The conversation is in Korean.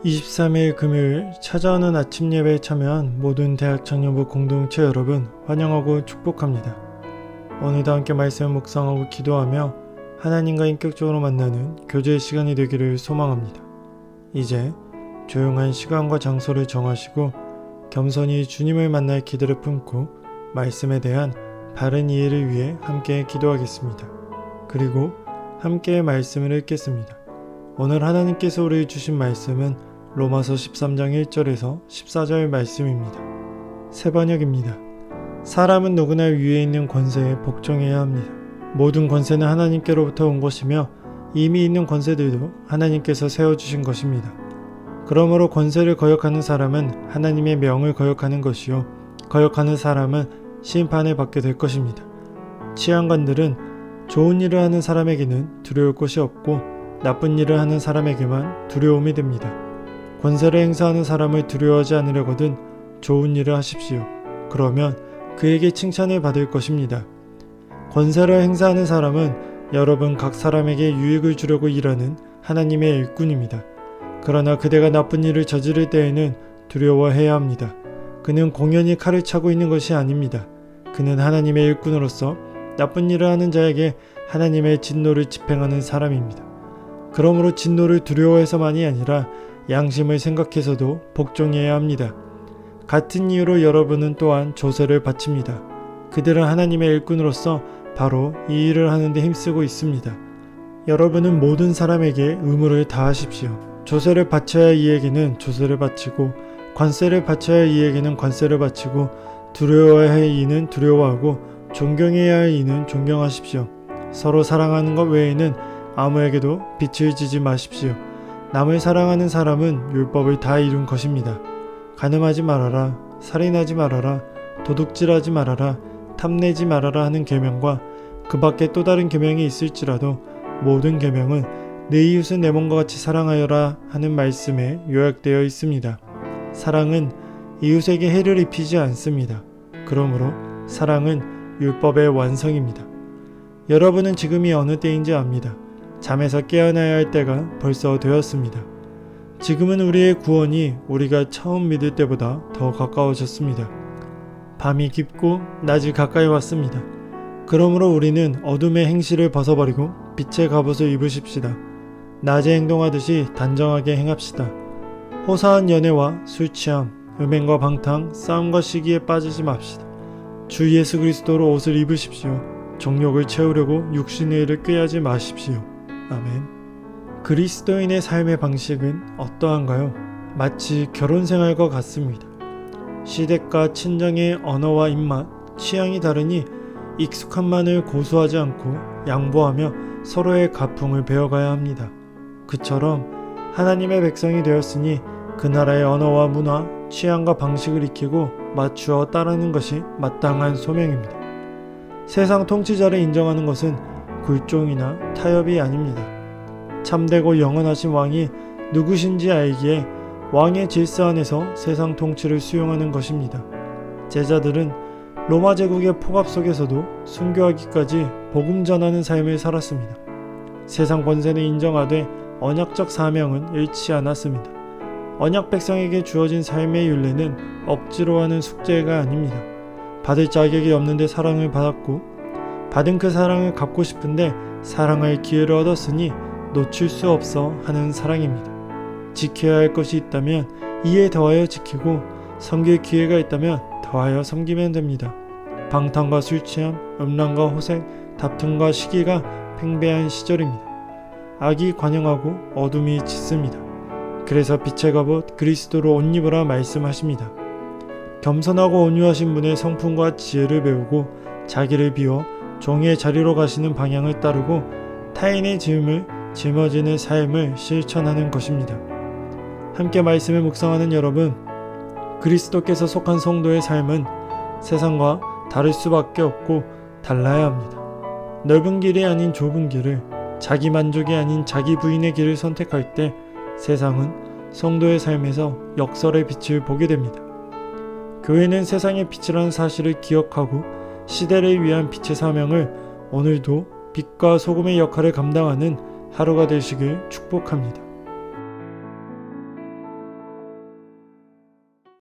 23일 금요일 찾아오는 아침 예배에 참여한 모든 대학 청년부 공동체 여러분 환영하고 축복합니다. 오늘도 함께 말씀을 묵상하고 기도하며 하나님과 인격적으로 만나는 교제의 시간이 되기를 소망합니다. 이제 조용한 시간과 장소를 정하시고 겸손히 주님을 만날 기대를 품고 말씀에 대한 바른 이해를 위해 함께 기도하겠습니다. 그리고 함께 말씀을 읽겠습니다. 오늘 하나님께서 우리에게 주신 말씀은 로마서 13장 1절에서 14절 말씀입니다. 새번역입니다. 사람은 누구나 위에 있는 권세에 복종해야 합니다. 모든 권세는 하나님께로부터 온 것이며 이미 있는 권세들도 하나님께서 세워주신 것입니다. 그러므로 권세를 거역하는 사람은 하나님의 명을 거역하는 것이요 거역하는 사람은 심판을 받게 될 것입니다. 치안관들은 좋은 일을 하는 사람에게는 두려울 것이 없고 나쁜 일을 하는 사람에게만 두려움이 됩니다. 권세를 행사하는 사람을 두려워하지 않으려거든 좋은 일을 하십시오. 그러면 그에게 칭찬을 받을 것입니다. 권세를 행사하는 사람은 여러분 각 사람에게 유익을 주려고 일하는 하나님의 일꾼입니다. 그러나 그대가 나쁜 일을 저지를 때에는 두려워해야 합니다. 그는 공연히 칼을 차고 있는 것이 아닙니다. 그는 하나님의 일꾼으로서 나쁜 일을 하는 자에게 하나님의 진노를 집행하는 사람입니다. 그러므로 진노를 두려워해서만이 아니라 양심을 생각해서도 복종해야 합니다. 같은 이유로 여러분은 또한 조세를 바칩니다. 그들은 하나님의 일꾼으로서 바로 이 일을 하는데 힘쓰고 있습니다. 여러분은 모든 사람에게 의무를 다하십시오. 조세를 바쳐야 할 이에게는 조세를 바치고 관세를 바쳐야 할 이에게는 관세를 바치고 두려워해야 할 이는 두려워하고 존경해야 할 이는 존경하십시오. 서로 사랑하는 것 외에는 아무에게도 빚을 지지 마십시오. 남을 사랑하는 사람은 율법을 다 이룬 것입니다. 간음하지 말아라, 살인하지 말아라, 도둑질하지 말아라, 탐내지 말아라 하는 계명과 그 밖에 또 다른 계명이 있을지라도 모든 계명은 내 이웃은 내 몸과 같이 사랑하여라 하는 말씀에 요약되어 있습니다. 사랑은 이웃에게 해를 입히지 않습니다. 그러므로 사랑은 율법의 완성입니다. 여러분은 지금이 어느 때인지 압니다. 잠에서 깨어나야 할 때가 벌써 되었습니다. 지금은 우리의 구원이 우리가 처음 믿을 때보다 더 가까워졌습니다. 밤이 깊고 낮이 가까이 왔습니다. 그러므로 우리는 어둠의 행실을 벗어버리고 빛의 갑옷을 입으십시다. 낮에 행동하듯이 단정하게 행합시다. 호사한 연애와 술 취함, 음행과 방탕, 싸움과 시기에 빠지지 맙시다. 주 예수 그리스도로 옷을 입으십시오. 정욕을 채우려고 육신의 일을 꾀하지 마십시오. 아멘. 그리스도인의 삶의 방식은 어떠한가요? 마치 결혼 생활과 같습니다. 시댁과 친정의 언어와 입맛, 취향이 다르니 익숙함만을 고수하지 않고 양보하며 서로의 가풍을 배워가야 합니다. 그처럼 하나님의 백성이 되었으니 그 나라의 언어와 문화, 취향과 방식을 익히고 맞추어 따르는 것이 마땅한 소명입니다. 세상 통치자를 인정하는 것은 굴종이나 타협이 아닙니다. 참되고 영원하신 왕이 누구신지 알기에 왕의 질서 안에서 세상 통치를 수용하는 것입니다. 제자들은 로마 제국의 폭압 속에서도 순교하기까지 복음 전하는 삶을 살았습니다. 세상 권세는 인정하되 언약적 사명은 잃지 않았습니다. 언약 백성에게 주어진 삶의 율례는 억지로 하는 숙제가 아닙니다. 받을 자격이 없는데 사랑을 받았고 받은 그 사랑을 갚고 싶은데 사랑할 기회를 얻었으니 놓칠 수 없어 하는 사랑입니다. 지켜야 할 것이 있다면 이에 더하여 지키고 섬길 기회가 있다면 더하여 섬기면 됩니다. 방탕과 술취함, 음란과 호색, 다툼과 시기가 팽배한 시절입니다. 악이 관영하고 어둠이 짙습니다. 그래서 빛의 갑옷 그리스도로 옷 입으라 말씀하십니다. 겸손하고 온유하신 분의 성품과 지혜를 배우고 자기를 비워 종의 자리로 가시는 방향을 따르고 타인의 짐을 짊어지는 삶을 실천하는 것입니다. 함께 말씀을 묵상하는 여러분, 그리스도께서 속한 성도의 삶은 세상과 다를 수밖에 없고 달라야 합니다. 넓은 길이 아닌 좁은 길을, 자기 만족이 아닌 자기 부인의 길을 선택할 때 세상은 성도의 삶에서 역설의 빛을 보게 됩니다. 교회는 세상의 빛이라는 사실을 기억하고 시대를 위한 빛의 사명을 오늘도 빛과 소금의 역할을 감당하는 하루가 되시길 축복합니다.